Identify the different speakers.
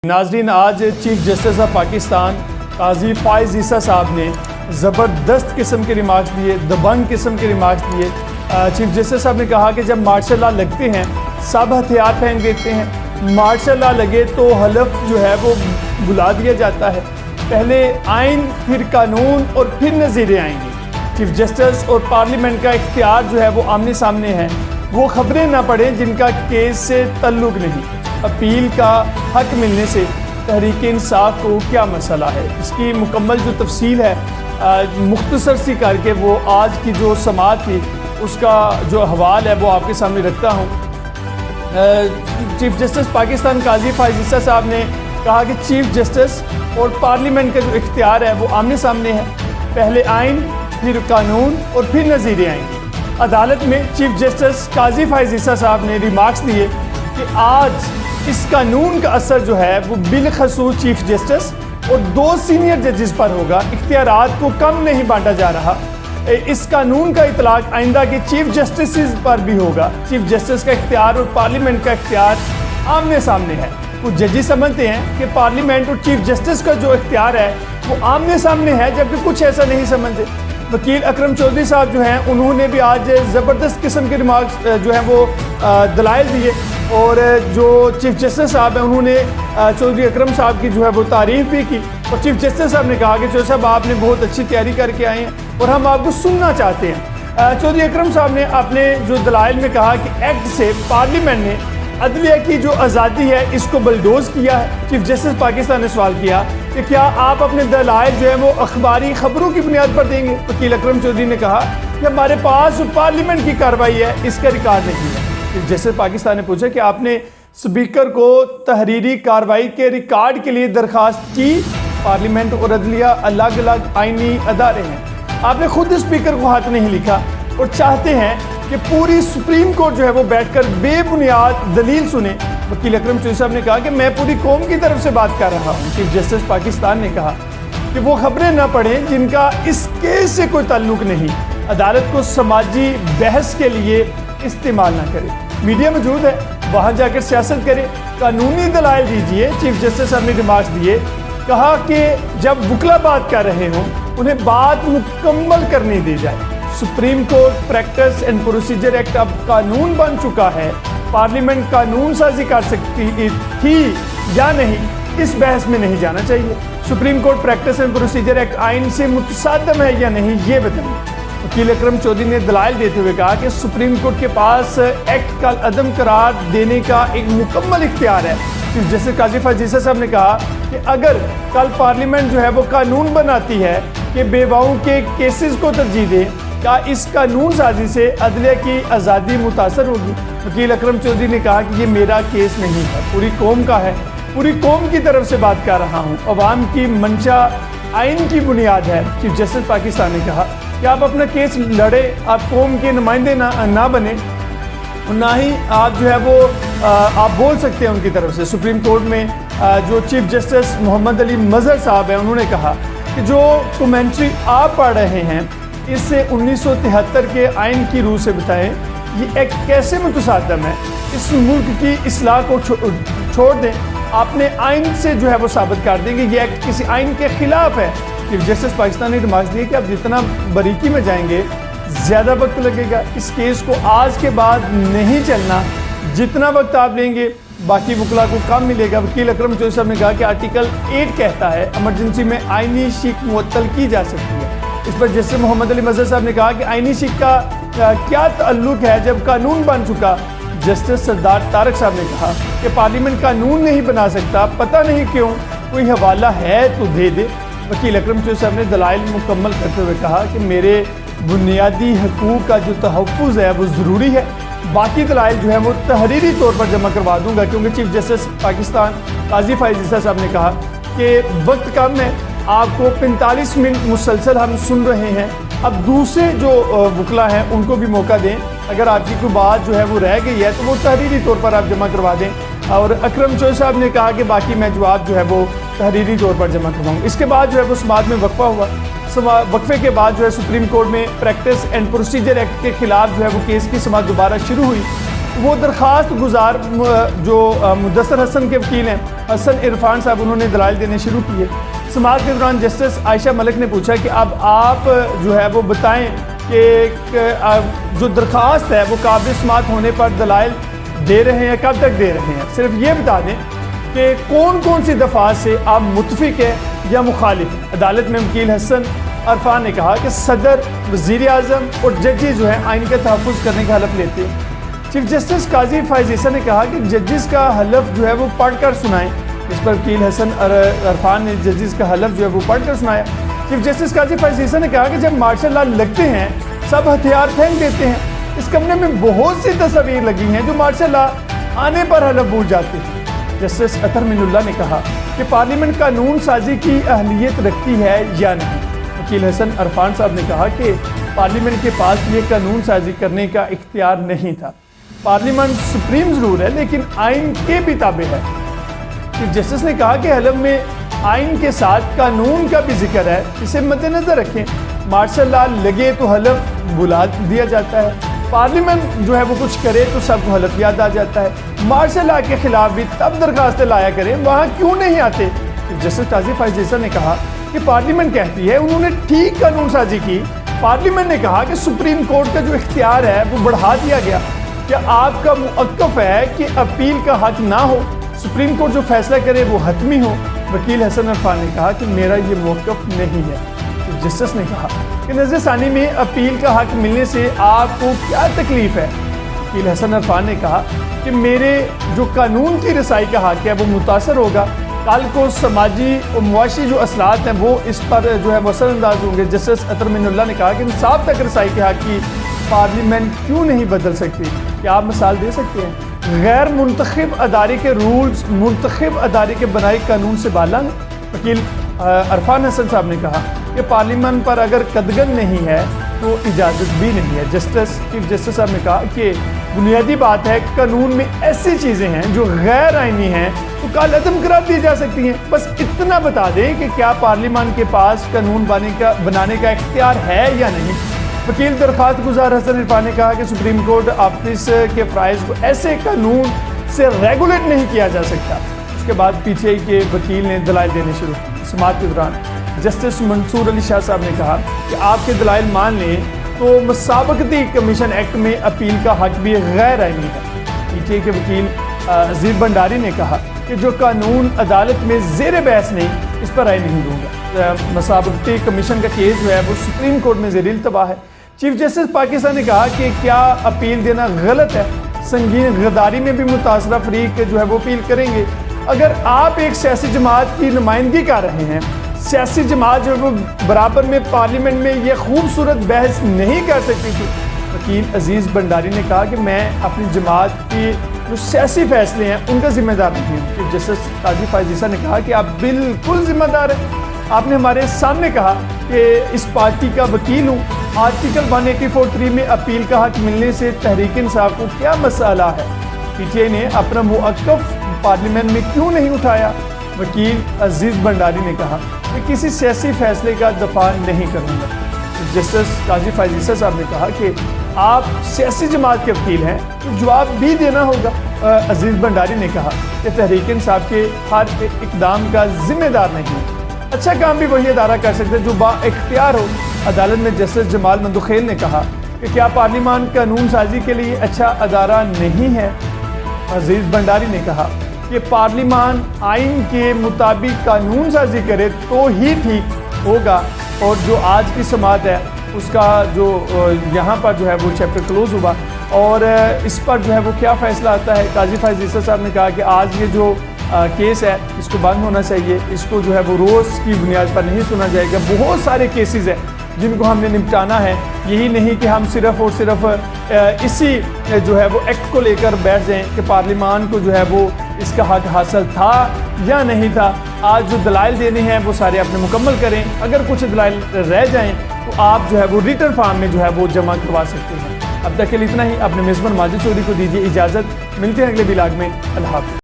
Speaker 1: ناظرین، آج chief justice of Pakistan قاضی فائز عیسیٰ صاحب نے زبردست قسم کے ریمارکس دیے، دبنگ قسم کے ریمارکس دیے۔ چیف جسٹس صاحب نے کہا کہ جب مارشل لا لگتے ہیں سب ہتھیار پہن لیتے ہیں، مارشل لا لگے تو حلف جو ہے وہ بلا دیا جاتا ہے، پہلے آئین پھر قانون اور پھر نظیریں آئیں گی۔ چیف جسٹس اور پارلیمنٹ کا اختیار جو ہے وہ آمنے سامنے ہے، وہ خبریں نہ پڑھیں جن کا کیس سے تعلق نہیں۔ اپیل کا حق ملنے سے تحریک انصاف کو کیا مسئلہ ہے، اس کی مکمل جو تفصیل ہے مختصر سی کر کے وہ آج کی جو سماعت تھی اس کا جو حوال ہے وہ آپ کے سامنے رکھتا ہوں۔ چیف جسٹس پاکستان قاضی فائز عیسیٰ صاحب نے کہا کہ چیف جسٹس اور پارلیمنٹ کا جو اختیار ہے وہ آمنے سامنے ہے، پہلے آئین پھر قانون اور پھر نظیریں آئیں گی۔ عدالت میں چیف جسٹس قاضی فائز عیسیٰ صاحب نے ریمارکس دیے کہ آج اس قانون کا اثر جو ہے وہ بالخصوص چیف جسٹس اور 2 سینئر ججز پر ہوگا، اختیارات کو کم نہیں بانٹا جا رہا۔ اس قانون کا اطلاق آئندہ کے چیف جسٹسز پر بھی ہوگا۔ چیف جسٹس کا اختیار اور پارلیمنٹ کا اختیار آمنے سامنے ہے۔ کچھ ججز سمجھتے ہیں کہ پارلیمنٹ اور چیف جسٹس کا جو اختیار ہے وہ آمنے سامنے ہے، جبکہ کچھ ایسا نہیں سمجھتے۔ وکیل اکرم چودھری صاحب جو ہیں انہوں نے بھی آج زبردست قسم کے ریمارکس جو ہیں وہ دلائل دیے، اور جو چیف جسٹس صاحب ہیں انہوں نے چودھری اکرم صاحب کی جو ہے وہ تعریف بھی کی، اور چیف جسٹس صاحب نے کہا کہ چودھری صاحب آپ نے بہت اچھی تیاری کر کے آئے ہیں اور ہم آپ کو سننا چاہتے ہیں۔ چودھری اکرم صاحب نے اپنے جو دلائل میں کہا کہ ایکٹ سے پارلیمنٹ نے عدلیہ کی جو آزادی ہے اس کو بلڈوز کیا ہے۔ چیف جسٹس پاکستان نے سوال کیا کہ کیا آپ اپنے دلائل جو ہیں وہ اخباری خبروں کی بنیاد پر دیں گے؟ وکیل اکرم چودھری نے کہا کہ ہمارے پاس جو پارلیمنٹ کی کارروائی ہے اس کا ریکارڈ نہیں ہے۔ چیف جسٹس پاکستان نے پوچھا کہ آپ نے اسپیکر کو تحریری کارروائی کے ریکارڈ کے لیے درخواست کی؟ پارلیمنٹ اور عدلیہ الگ الگ آئینی ادارے ہیں، آپ نے خود اسپیکر کو ہاتھ نہیں لکھا اور چاہتے ہیں کہ پوری سپریم کورٹ جو ہے وہ بیٹھ کر بے بنیاد دلیل سنے۔ وکیل اکرم چودھری صاحب نے کہا کہ میں پوری قوم کی طرف سے بات کر رہا ہوں۔ چیف جسٹس پاکستان نے کہا کہ وہ خبریں نہ پڑھیں جن کا اس کیس سے کوئی تعلق نہیں، عدالت کو سماجی بحث کے لیے استعمال نہ کرے، میڈیا موجود ہے وہاں جا کر سیاست کرے، قانونی دلائل دیجیے۔ چیف جسٹس صاحب نے ریمارکس دیے، کہا کہ جب وکلا بات کر رہے ہوں انہیں بات مکمل کرنے دی جائے۔ Supreme court practice and procedure act اب قانون بن چکا ہے، پارلیمنٹ قانون سازی کر سکتی تھی یا نہیں اس بحث میں نہیں جانا چاہیے۔ Supreme court practice and procedure act آئین سے متصادم ہے یا نہیں یہ بتائیں۔ وکیل اکرم چودھری نے دلائل دیتے ہوئے کہا کہ سپریم کورٹ کے پاس ایکٹ کا عدم قرار دینے کا ایک مکمل اختیار ہے۔ چیف جسٹس قاضی فائز عیسیٰ صاحب نے کہا کہ اگر کل پارلیمنٹ جو ہے وہ قانون بناتی ہے کہ بیواؤں کے کیسز کو ترجیح دے، کیا اس قانون سازی سے عدلیہ کی آزادی متاثر ہوگی؟ وکیل اکرم چودھری نے کہا کہ یہ میرا کیس نہیں ہے، پوری قوم کا ہے، پوری قوم کی طرف سے بات کر رہا ہوں، عوام کی منشا آئین کی بنیاد ہے۔ چیف جسٹس پاکستان نے کہا کہ آپ اپنا کیس لڑے، آپ قوم کے نمائندے نہ بنے، نہ ہی آپ جو ہے وہ آپ بول سکتے ہیں ان کی طرف سے۔ سپریم کورٹ میں جو چیف جسٹس محمد علی مظہر صاحب ہیں انہوں نے کہا کہ جو کومنٹری آپ پڑھ رہے ہیں اس سے 1973 کے آئین کی روح سے بتائیں یہ ایک کیسے متصادم ہے، اس ملک کی اصلاح کو چھوڑ دیں، آپ نے آئین سے جو ہے وہ ثابت کر دیں گے یہ ایکٹ کسی آئین کے خلاف ہے۔ چیف جسٹس پاکستان نے ریمارکس دیے کہ آپ جتنا باریکی میں جائیں گے زیادہ وقت لگے گا، اس کیس کو آج کے بعد نہیں چلنا، جتنا وقت آپ لیں گے باقی وکلا کو کم ملے گا۔ وکیل اکرم چودھری صاحب نے کہا کہ آرٹیکل 8 کہتا ہے ایمرجنسی میں آئینی شک معطل کی جا سکتی ہے۔ اس پر جسٹس محمد علی مظہر صاحب نے کہا کہ آئینی شک کا کیا تعلق ہے جب قانون بن چکا؟ جسٹس سردار طارق صاحب نے کہا کہ پارلیمنٹ قانون نہیں بنا سکتا، پتہ نہیں کیوں، کوئی حوالہ ہے تو دے دے۔ وکیل اکرم چودھری صاحب نے دلائل مکمل کرتے ہوئے کہا کہ میرے بنیادی حقوق کا جو تحفظ ہے وہ ضروری ہے، باقی دلائل جو ہے وہ تحریری طور پر جمع کروا دوں گا، کیونکہ چیف جسٹس پاکستان قاضی فائز عیسیٰ صاحب نے کہا کہ وقت کم ہے، آپ کو 45 منٹ مسلسل ہم سن رہے ہیں، اب دوسرے جو وکلا ہیں ان کو بھی موقع دیں، اگر آپ کی کوئی بات جو ہے وہ رہ گئی ہے تو وہ تحریری طور پر آپ جمع کروا دیں۔ اور اکرم چودھری صاحب نے کہا کہ باقی میں جواب جو ہے وہ تحریری طور پر جمع کرواؤں۔ اس کے بعد جو ہے وہ سماعت میں وقفہ ہوا، وقفے کے بعد جو ہے سپریم کورٹ میں پریکٹس اینڈ پروسیجر ایکٹ کے خلاف جو ہے وہ کیس کی سماعت دوبارہ شروع ہوئی۔ وہ درخواست گزار جو مدثر حسن کے وکیل ہیں حسن عرفان صاحب، انہوں نے دلائل دینے شروع کیے۔ سماعت کے دوران جسٹس عائشہ ملک نے پوچھا کہ اب آپ جو ہے وہ بتائیں کہ جو درخواست ہے وہ قابل سماعت ہونے پر دلائل دے رہے ہیں، کب تک دے رہے ہیں؟ صرف یہ بتا دیں کہ کون کون سی دفعات سے آپ متفق ہیں یا مخالف۔ عدالت میں وکیل حسن عرفان نے کہا کہ صدر، وزیر اعظم اور ججز جو ہیں آئین کا تحفظ کرنے کا حلف لیتے ہیں۔ چیف جسٹس قاضی فائز عیسیٰ نے کہا کہ ججز کا حلف جو ہے وہ پڑھ کر سنائیں۔ اس پر وکیل حسن عرفان نے ججز کا حلف جو ہے وہ پڑھ کر سنایا۔ چیف جسٹس قاضی فائز عیسیٰ نے کہا کہ جب مارشل لا لگتے ہیں سب ہتھیار پھینک دیتے ہیں۔ اس کمرے میں بہت سی تصاویر لگی ہیں جو مارشل لا آنے پر حلف بھول جاتے ہیں۔ جسٹس اطہر من اللہ نے کہا کہ پارلیمنٹ قانون سازی کی اہلیت رکھتی ہے یا نہیں۔ وکیل حسن عرفان صاحب نے کہا کہ پارلیمنٹ کے پاس یہ قانون سازی کرنے کا اختیار نہیں تھا۔ پارلیمنٹ سپریم ضرور ہے لیکن آئین کے بھی تابع ہے۔ چیف جسٹس نے کہا کہ حلف میں آئین کے ساتھ قانون کا بھی ذکر ہے، اسے مد نظر رکھیں۔ مارشل لا لگے تو حلف بلا دیا جاتا ہے، پارلیمنٹ جو ہے وہ کچھ کرے تو سب کو حلف یاد آ جاتا ہے۔ مارشل لا کے خلاف بھی تب درخواستیں لایا کریں، وہاں کیوں نہیں آتے؟ جسٹس قاضی فائز عیسیٰ نے کہا کہ پارلیمنٹ کہتی ہے انہوں نے ٹھیک قانون سازی کی۔ پارلیمنٹ نے کہا کہ سپریم کورٹ کا جو اختیار ہے وہ بڑھا دیا گیا۔ کیا آپ کا موقف ہے کہ اپیل کا حق نہ ہو، سپریم کورٹ جو فیصلہ کرے وہ حتمی ہو؟ وکیل حسن عرفان نے کہا کہ میرا یہ موقف نہیں ہے۔ جسٹس نے کہا کہ نظر ثانی میں اپیل کا حق ملنے سے آپ کو کیا تکلیف ہے؟ وکیل حسن عرفان نے کہا کہ میرے جو قانون کی رسائی کا حق ہے وہ متاثر ہوگا، کل کو سماجی اور معاشی جو اثرات ہیں وہ اس پر جو ہے مؤثر انداز ہوں گے۔ جسٹس اطہر من اللہ نے کہا کہ انصاف تک رسائی کے حق کی پارلیمنٹ کیوں نہیں بدل سکتی؟ کیا آپ مثال دے سکتے ہیں؟ غیر منتخب ادارے کے رولز منتخب ادارے کے بنائے قانون سے بالا ہیں۔ وکیل عرفان حسن صاحب نے کہا کہ پارلیمنٹ پر اگر قدغن نہیں ہے تو اجازت بھی نہیں ہے۔ چیف جسٹس صاحب نے کہا کہ بنیادی بات ہے قانون میں ایسی چیزیں ہیں جو غیر آئینی ہیں تو کال عدم قرار دی جا سکتی ہیں۔ بس اتنا بتا دیں کہ کیا پارلیمنٹ کے پاس قانون بنانے کا اختیار ہے یا نہیں۔ وکیل درخواست گزار حسن عرفان نے کہا کہ سپریم کورٹ آفس کے فرائض کو ایسے قانون سے ریگولیٹ نہیں کیا جا سکتا۔ اس کے بعد پی ٹی آئی کے وکیل نے دلائل دینے شروع کی۔ سماعت کے دوران جسٹس منصور علی شاہ صاحب نے کہا کہ آپ کے دلائل مان لیں تو مسابقتی کمیشن ایکٹ میں اپیل کا حق بھی غیر آئینی ہے۔ پی ٹی آئی کے وکیل عزیز بنڈاری نے کہا کہ جو قانون عدالت میں زیر بحث نہیں اس پر رائے نہیں دوں گا۔ مسابقتی کمیشن کا کیس جو ہے وہ سپریم کورٹ میں زیر التوا ہے۔ چیف جسٹس پاکستان نے کہا کہ کیا اپیل دینا غلط ہے؟ سنگین غداری میں بھی متاثرہ فریق جو ہے وہ اپیل کریں گے۔ اگر آپ ایک سیاسی جماعت کی نمائندگی کر رہے ہیں، سیاسی جماعت جو وہ برابر میں پارلیمنٹ میں یہ خوبصورت بحث نہیں کر سکتی تھی۔ وکیل عزیز بنڈاری نے کہا کہ میں اپنی جماعت کی جو سیاسی فیصلے ہیں ان کا ذمہ دار نہیں ہوں۔ چیف جسٹس قاضی فائز عیسیٰ نے کہا کہ آپ بالکل ذمہ دار ہیں۔ آپ نے ہمارے سامنے کہا کہ اس پارٹی کا وکیل ہوں، آرٹیکل 184(3) میں اپیل کا حق ملنے سے تحریک انصاف کو کیا مسئلہ ہے؟ پی ٹی آئی نے اپنا موقف پارلیمنٹ میں کیوں نہیں اٹھایا؟ وکیل عزیز بنڈاری نے کہا کہ کسی سیاسی فیصلے کا دفاع نہیں کروں گا۔ جسٹس قاضی فائز عیسیٰ صاحب نے کہا کہ آپ سیاسی جماعت کے وکیل ہیں تو جواب بھی دینا ہوگا۔ عزیز بنڈاری نے کہا کہ تحریک انصاف کے ہر اقدام کا ذمہ دار نہیں ہے، اچھا کام بھی وہی ادارہ کر سکتے جو با اختیار ہو۔ عدالت میں جسٹس جمال مندوخیل نے کہا کہ کیا پارلیمان قانون سازی کے لیے اچھا ادارہ نہیں ہے؟ عزیز بنڈاری نے کہا کہ پارلیمان آئین کے مطابق قانون سازی کرے تو ہی ٹھیک ہوگا، اور جو آج کی سماعت ہے اس کا جو یہاں پر جو ہے وہ چیپٹر کلوز ہوا، اور اس پر جو ہے وہ کیا فیصلہ آتا ہے۔ قاضی فائز عیسیٰ صاحب نے کہا کہ آج یہ جو کیس ہے اس کو بند ہونا چاہیے، اس کو جو ہے وہ روز کی بنیاد پر نہیں سنا جائے گا۔ بہت سارے کیسز ہیں جن کو ہم نے نپٹانا ہے، یہی نہیں کہ ہم صرف اور صرف اسی جو ہے وہ ایکٹ کو لے کر بیٹھ جائیں کہ پارلیمان کو جو ہے وہ اس کا حق حاصل تھا یا نہیں تھا۔ آج جو دلائل دینے ہیں وہ سارے اپنے مکمل کریں، اگر کچھ دلائل رہ جائیں تو آپ جو ہے وہ ریٹن فارم میں جو ہے وہ جمع کروا سکتے ہیں۔ اب تک کے لیے اتنا ہی۔ اپنے میزبان ماجد چودھری کو دیجیے اجازت، ملتے ہیں اگلے ولاگ میں۔ اللہ حافظ۔